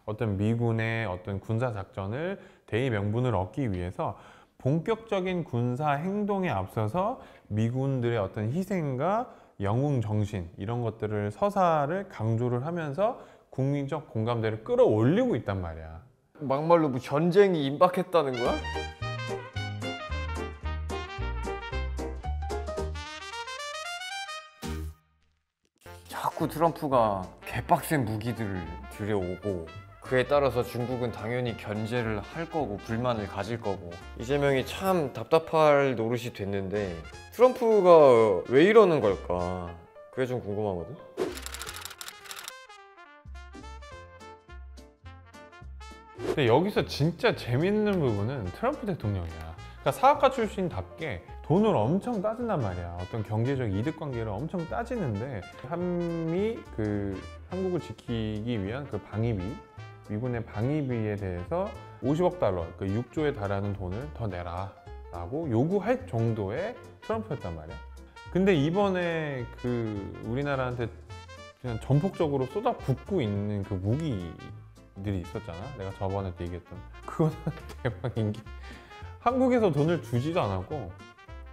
어떤 미군의 어떤 군사 작전을 대의 명분을 얻기 위해서 본격적인 군사 행동에 앞서서 미군들의 어떤 희생과 영웅 정신 이런 것들을 서사를 강조를 하면서 국민적 공감대를 끌어올리고 있단 말이야. 막말로 뭐 전쟁이 임박했다는 거야? 자꾸 트럼프가 개빡센 무기들을 들여오고 그에 따라서 중국은 당연히 견제를 할 거고 불만을 가질 거고 이재명이 참 답답할 노릇이 됐는데 트럼프가 왜 이러는 걸까? 그게 좀 궁금하거든? 근데 여기서 진짜 재밌는 부분은 트럼프 대통령이야. 그러니까 사학과 출신답게 돈을 엄청 따진단 말이야. 어떤 경제적 이득 관계를 엄청 따지는데 한미 한국을 지키기 위한 그 방위비, 미군의 방위비에 대해서 50억 달러, 그 6조에 달하는 돈을 더 내라 라고 요구할 정도의 트럼프였단 말이야. 근데 이번에 우리나라한테 그냥 전폭적으로 쏟아붓고 있는 그 무기들이 있었잖아. 내가 저번에 때 얘기했던 그거는 대박인 게 한국에서 돈을 주지도 않았고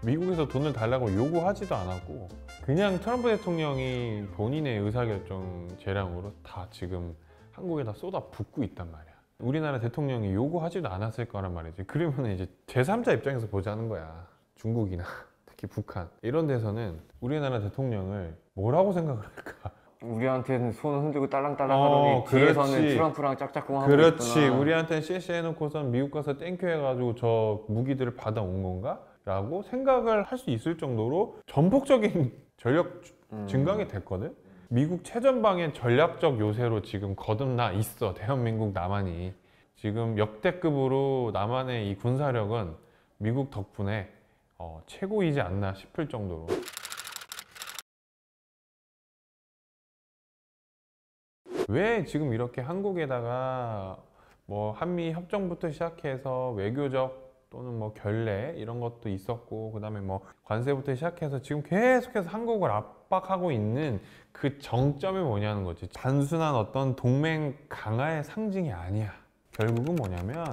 미국에서 돈을 달라고 요구하지도 않았고 그냥 트럼프 대통령이 본인의 의사결정 재량으로 다 지금 한국에다 쏟아붓고 있단 말이야. 우리나라 대통령이 요구하지도 않았을 거란 말이지. 그러면 이제 제3자 입장에서 보자는 거야. 중국이나 특히 북한 이런 데서는 우리나라 대통령을 뭐라고 생각을 할까? 우리한테는 손 흔들고 딸랑딸랑 하더니 뒤에서는 그렇지. 트럼프랑 짝짝꿍 하고 그렇지. 있구나. 우리한테는 CC 해놓고선 미국 가서 땡큐 해가지고 저 무기들을 받아온 건가? 라고 생각을 할 수 있을 정도로 전폭적인 전력 증강이 됐거든. 미국 최전방의 전략적 요새로 지금 거듭나 있어. 대한민국 남한이 지금 역대급으로 남한의 이 군사력은 미국 덕분에 최고이지 않나 싶을 정도로. 왜 지금 이렇게 한국에다가 뭐 한미 협정부터 시작해서 외교적 또는 뭐 결례 이런 것도 있었고 그다음에 뭐 관세부터 시작해서 지금 계속해서 한국을 압박하고 있는 그 정점이 뭐냐는 거지. 단순한 어떤 동맹 강화의 상징이 아니야. 결국은 뭐냐면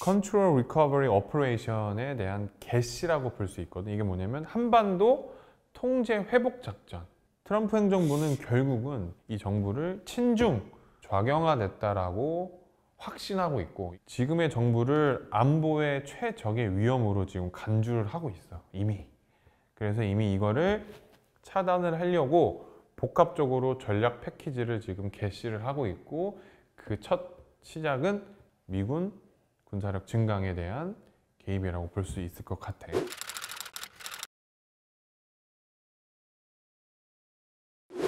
Control Recovery Operation에 대한 개시라고 볼 수 있거든. 이게 뭐냐면 한반도 통제 회복 작전. 트럼프 행정부는 결국은 이 정부를 친중 좌경화됐다라고 확신하고 있고 지금의 정부를 안보의 최적의 위험으로 지금 간주를 하고 있어. 이미. 그래서 이미 이거를 차단을 하려고 복합적으로 전략 패키지를 지금 개시를 하고 있고 그 첫 시작은 미군 군사력 증강에 대한 개입이라고 볼 수 있을 것 같아.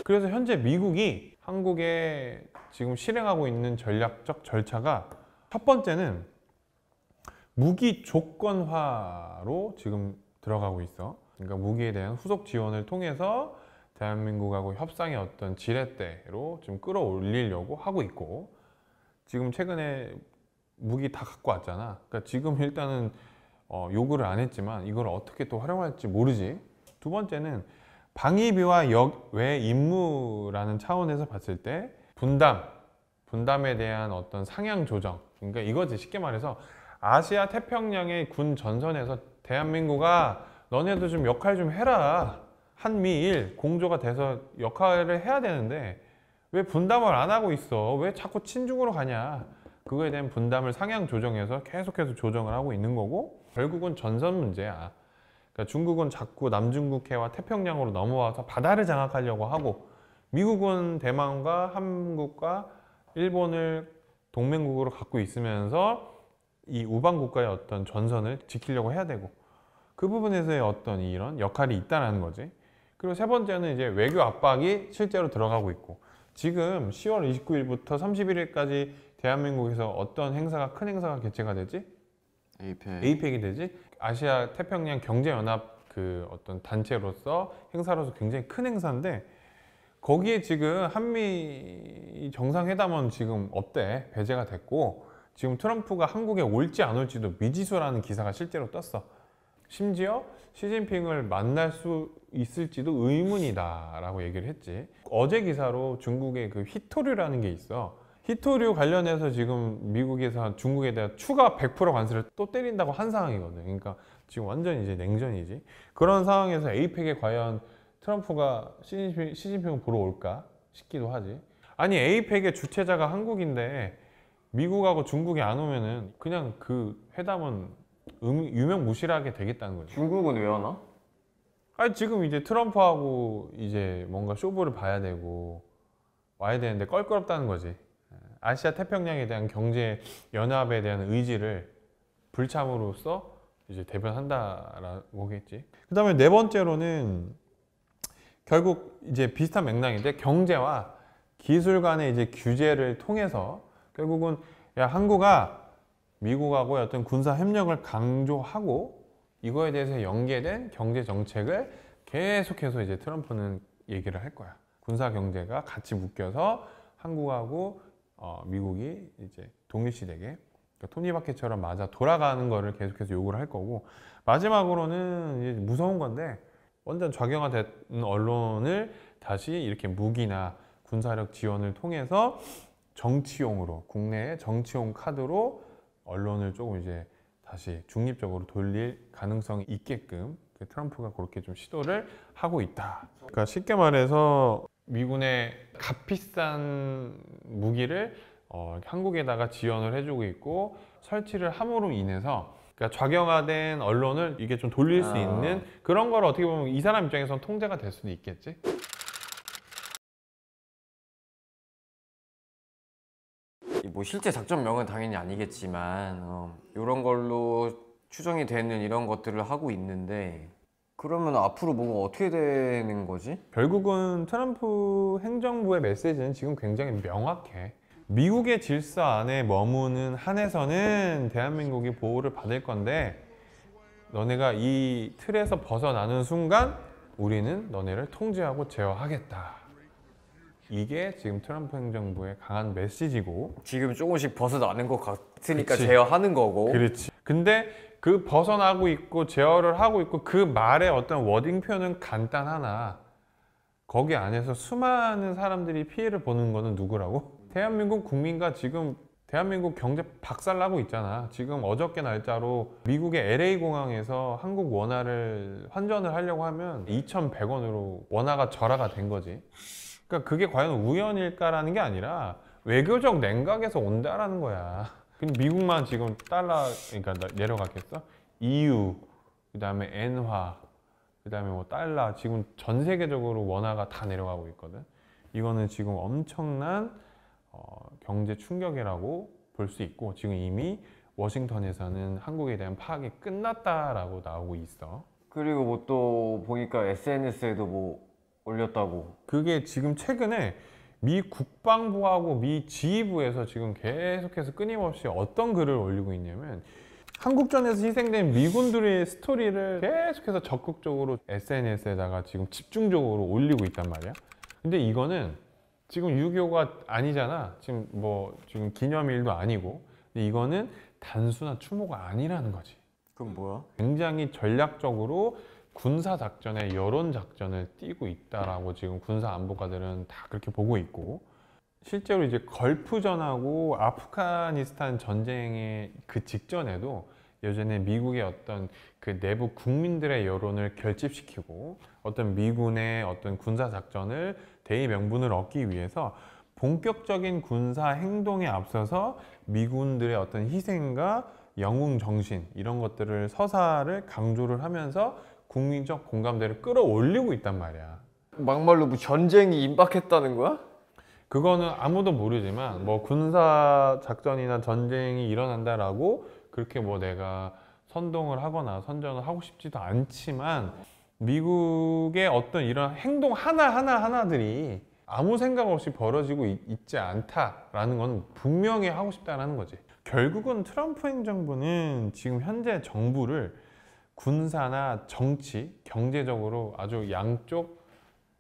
그래서 현재 미국이 한국에 지금 실행하고 있는 전략적 절차가 첫 번째는 무기 조건화로 지금 들어가고 있어. 그러니까 무기에 대한 후속 지원을 통해서 대한민국하고 협상의 어떤 지렛대로 지금 끌어올리려고 하고 있고 지금 최근에 무기 다 갖고 왔잖아. 그러니까 지금 일단은 요구를 안 했지만 이걸 어떻게 또 활용할지 모르지. 두 번째는 방위비와 역외 임무라는 차원에서 봤을 때 분담에 대한 어떤 상향 조정. 그러니까 이거지. 쉽게 말해서 아시아 태평양의 군 전선에서 대한민국아 너네도 좀 역할 좀 해라. 한미일 공조가 돼서 역할을 해야 되는데 왜 분담을 안 하고 있어? 왜 자꾸 친중으로 가냐? 그거에 대한 분담을 상향 조정해서 계속해서 조정을 하고 있는 거고 결국은 전선 문제야. 그러니까 중국은 자꾸 남중국해와 태평양으로 넘어와서 바다를 장악하려고 하고 미국은 대만과 한국과 일본을 동맹국으로 갖고 있으면서 이 우방 국가의 어떤 전선을 지키려고 해야 되고 그 부분에서의 어떤 이런 역할이 있다는 거지. 그리고 세 번째는 이제 외교 압박이 실제로 들어가고 있고 지금 10월 29일부터 31일까지 대한민국에서 어떤 행사가 큰 행사가 개최가 되지? 에이펙이 되지? 아시아 태평양 경제연합 그 어떤 단체로서 행사로서 굉장히 큰 행사인데 거기에 지금 한미 정상회담은 지금 없대. 배제가 됐고 지금 트럼프가 한국에 올지 안 올지도 미지수라는 기사가 실제로 떴어. 심지어 시진핑을 만날 수 있을지도 의문이다 라고 얘기를 했지. 어제 기사로 중국의 그 휘토류라는 게 있어. 히토류 관련해서 지금 미국에서 중국에 대한 추가 100% 관세를 또 때린다고 한 상황이거든. 그러니까 지금 완전 이제 냉전이지. 그런 상황에서 에이펙에 과연 트럼프가 시진핑을 보러 올까 싶기도 하지. 아니 에이펙의 주최자가 한국인데 미국하고 중국이 안 오면은 그냥 그 회담은 유명무실하게 되겠다는 거지. 중국은 왜 하나? 아니 지금 이제 트럼프하고 이제 뭔가 쇼부를 봐야 되고 와야 되는데 껄끄럽다는 거지. 아시아 태평양에 대한 경제 연합에 대한 의지를 불참으로써 이제 대변한다라고겠지. 그다음에 네 번째로는 결국 이제 비슷한 맥락인데 경제와 기술 간의 이제 규제를 통해서 결국은 야 한국아 미국하고의 어떤 군사 협력을 강조하고 이거에 대해서 연계된 경제 정책을 계속해서 이제 트럼프는 얘기를 할 거야. 군사 경제가 같이 묶여서 한국하고 미국이 이제 동일시되게 그러니까 톱니바퀴처럼 맞아 돌아가는 거를 계속해서 요구를 할 거고 마지막으로는 이제 무서운 건데 완전 좌경화된 언론을 다시 이렇게 무기나 군사력 지원을 통해서 정치용으로 국내의 정치용 카드로 언론을 조금 이제 다시 중립적으로 돌릴 가능성이 있게끔 트럼프가 그렇게 좀 시도를 하고 있다. 그러니까 쉽게 말해서 미군의 값비싼 무기를 한국에다가 지원을 해주고 있고 설치를 함으로 인해서 그러니까 좌경화된 언론을 이게 좀 돌릴 수 있는 그런 걸 어떻게 보면 이 사람 입장에서는 통제가 될 수도 있겠지. 뭐 실제 작전명은 당연히 아니겠지만 이런 걸로 추정이 되는 이런 것들을 하고 있는데 그러면 앞으로 뭐가 어떻게 되는 거지? 결국은 트럼프 행정부의 메시지는 지금 굉장히 명확해. 미국의 질서 안에 머무는 한에서는 대한민국이 보호를 받을 건데 너네가 이 틀에서 벗어나는 순간 우리는 너네를 통제하고 제어하겠다. 이게 지금 트럼프 행정부의 강한 메시지고 지금 조금씩 벗어나는 것 같으니까 그치. 제어하는 거고 그렇지. 근데 그 벗어나고 있고 제어를 하고 있고 그 말의 어떤 워딩 표현은 간단하나 거기 안에서 수많은 사람들이 피해를 보는 거는 누구라고? 대한민국 국민과 지금 대한민국 경제 박살나고 있잖아. 지금 어저께 날짜로 미국의 LA 공항에서 한국 원화를 환전을 하려고 하면 2,100원으로 원화가 절하가 된 거지. 그러니까 그게 과연 우연일까라는 게 아니라 외교적 냉각에서 온다라는 거야. 근데 미국만 지금 달러 그러니까 내려갔겠어? EU 그다음에 엔화 그다음에 뭐 달러 지금 전 세계적으로 원화가 다 내려가고 있거든. 이거는 지금 엄청난 경제 충격이라고 볼 수 있고 지금 이미 워싱턴에서는 한국에 대한 파악이 끝났다라고 나오고 있어. 그리고 뭐 또 보니까 SNS에도 뭐 올렸다고. 그게 지금 최근에 미 국방부하고 미 지휘부에서 지금 계속해서 끊임없이 어떤 글을 올리고 있냐면 한국전에서 희생된 미군들의 스토리를 계속해서 적극적으로 SNS에다가 지금 집중적으로 올리고 있단 말이야. 근데 이거는 지금 6.25가 아니잖아. 지금 기념일도 아니고. 근데 이거는 단순한 추모가 아니라는 거지. 그럼 뭐야? 굉장히 전략적으로 군사 작전에 여론 작전을 띄고 있다라고 지금 군사 안보가들은 다 그렇게 보고 있고 실제로 이제 걸프전하고 아프가니스탄 전쟁의 그 직전에도 예전에 미국의 어떤 그 내부 국민들의 여론을 결집시키고 어떤 미군의 어떤 군사 작전을 대의 명분을 얻기 위해서 본격적인 군사 행동에 앞서서 미군들의 어떤 희생과 영웅 정신 이런 것들을 서사를 강조를 하면서 국민적 공감대를 끌어올리고 있단 말이야. 막말로 뭐 전쟁이 임박했다는 거야? 그거는 아무도 모르지만 뭐 군사 작전이나 전쟁이 일어난다라고 그렇게 뭐 내가 선동을 하거나 선전을 하고 싶지도 않지만 미국의 어떤 이런 행동 하나하나들이 아무 생각 없이 벌어지고 있지 않다라는 건 분명히 하고 싶다는 거지. 결국은 트럼프 행정부는 지금 현재 정부를 군사나 정치, 경제적으로 아주 양쪽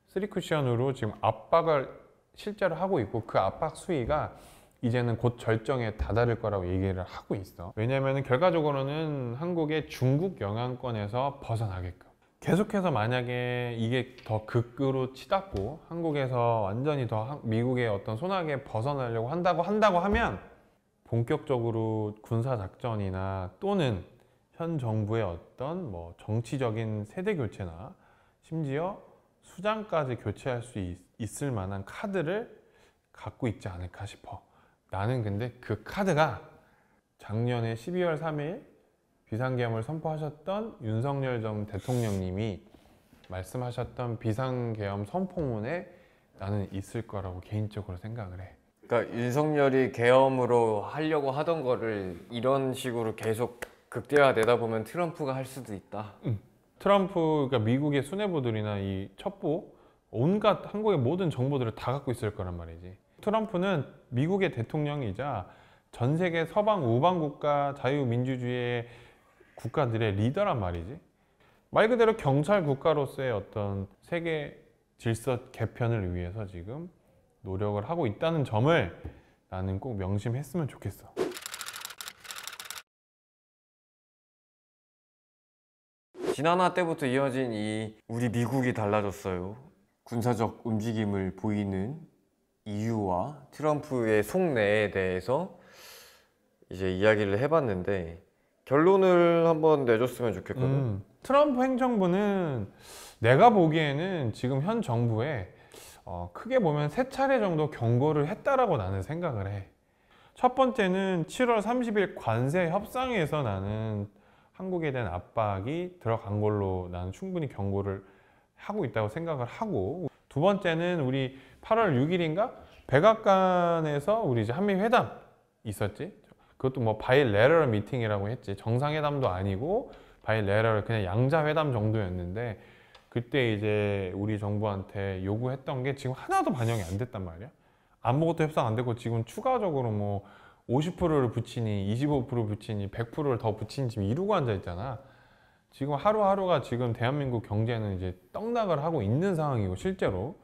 쓰리쿠션으로 지금 압박을 실제로 하고 있고 그 압박 수위가 이제는 곧 절정에 다다를 거라고 얘기를 하고 있어. 왜냐하면 결과적으로는 한국의 중국 영향권에서 벗어나게끔 계속해서 만약에 이게 더 극으로 치닫고 한국에서 완전히 더 미국의 어떤 손아귀에 벗어나려고 한다고 하면 본격적으로 군사 작전이나 또는 현 정부의 어떤 뭐 정치적인 세대 교체나 심지어 수장까지 교체할 수 있을 만한 카드를 갖고 있지 않을까 싶어. 나는 근데 그 카드가 작년에 12월 3일 비상계엄을 선포하셨던 윤석열 전 대통령님이 말씀하셨던 비상계엄 선포문에 나는 있을 거라고 개인적으로 생각을 해. 그러니까 윤석열이 계엄으로 하려고 하던 거를 이런 식으로 계속 극대화되다 보면 트럼프가 할 수도 있다. 트럼프, 그러니까 미국의 수뇌부들이나 이 첩보, 온갖 한국의 모든 정보들을 다 갖고 있을 거란 말이지. 트럼프는 미국의 대통령이자 전 세계 서방 우방 국가 자유민주주의 국가들의 리더란 말이지. 말 그대로 경찰 국가로서의 어떤 세계 질서 개편을 위해서 지금 노력을 하고 있다는 점을 나는 꼭 명심했으면 좋겠어. 지난화 때부터 이어진 이 우리 미국이 달라졌어요. 군사적 움직임을 보이는 이유와 트럼프의 속내에 대해서 이제 이야기를 해봤는데 결론을 한번 내줬으면 좋겠거든. 트럼프 행정부는 내가 보기에는 지금 현 정부에 크게 보면 3차례 정도 경고를 했다라고 나는 생각을 해. 첫 번째는 7월 30일 관세 협상에서 나는 한국에 대한 압박이 들어간 걸로 나는 충분히 경고를 하고 있다고 생각을 하고, 두 번째는 우리 8월 6일인가 백악관에서 우리 이제 한미 회담 있었지. 그것도 뭐 바이레러럴 미팅이라고 했지. 정상회담도 아니고 바이레러럴 그냥 양자회담 정도였는데, 그때 이제 우리 정부한테 요구했던 게 지금 하나도 반영이 안 됐단 말이야. 아무것도 협상 안 되고 지금 추가적으로 뭐 50%를 붙이니 25% 붙이니 100%를 더 붙이니 지금 이러고 앉아 있잖아. 지금 하루하루가 지금 대한민국 경제는 이제 떡락을 하고 있는 상황이고, 실제로.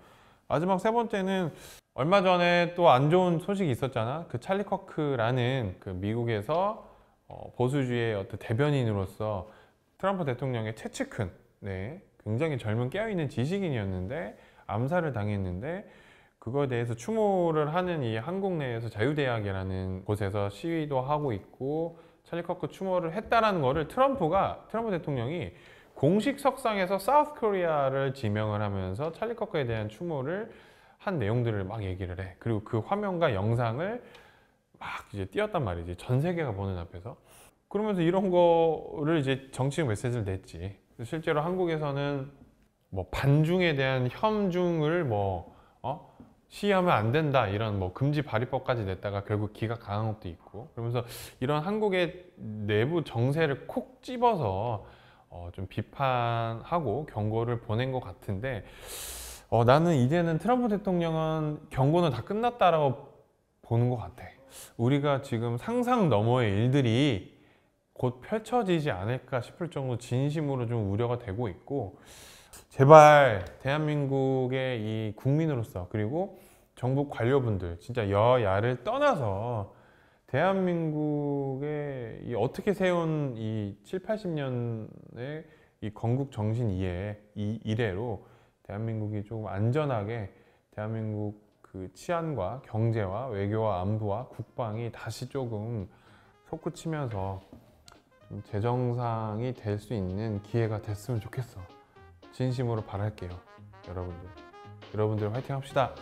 마지막 세 번째는 얼마 전에 또 안 좋은 소식이 있었잖아. 그 찰리 커크라는 그 미국에서 보수주의의 어떤 대변인으로서 트럼프 대통령의 최측근, 네, 굉장히 젊은 깨어있는 지식인이었는데 암살을 당했는데, 그거에 대해서 추모를 하는 이 한국 내에서 자유대학이라는 곳에서 시위도 하고 있고 찰리 커크 추모를 했다라는 거를 트럼프 대통령이 공식 석상에서 사우스 코리아를 지명을 하면서 찰리 커크에 대한 추모를 한 내용들을 막 얘기를 해. 그리고 그 화면과 영상을 막 이제 띄웠단 말이지. 전 세계가 보는 앞에서. 그러면서 이런 거를 이제 정치적 메시지를 냈지. 실제로 한국에서는 뭐 반중에 대한 혐중을 시위하면 안 된다, 이런 뭐 금지 발의법까지 냈다가 결국 기각 강한 것도 있고, 그러면서 이런 한국의 내부 정세를 콕 집어서 좀 비판하고 경고를 보낸 것 같은데, 나는 이제는 트럼프 대통령은 경고는 다 끝났다라고 보는 것 같아. 우리가 지금 상상 너머의 일들이 곧 펼쳐지지 않을까 싶을 정도로 진심으로 좀 우려가 되고 있고, 제발 대한민국의 이 국민으로서, 그리고 정부 관료분들, 진짜 여야를 떠나서 대한민국의 이 어떻게 세운 이 7, 80년의 이 건국 정신 이래로 대한민국이 조금 안전하게 대한민국 그 치안과 경제와 외교와 안보와 국방이 다시 조금 솟구치면서 좀 재정상이 될 수 있는 기회가 됐으면 좋겠어. 진심으로 바랄게요. 여러분들 화이팅 합시다.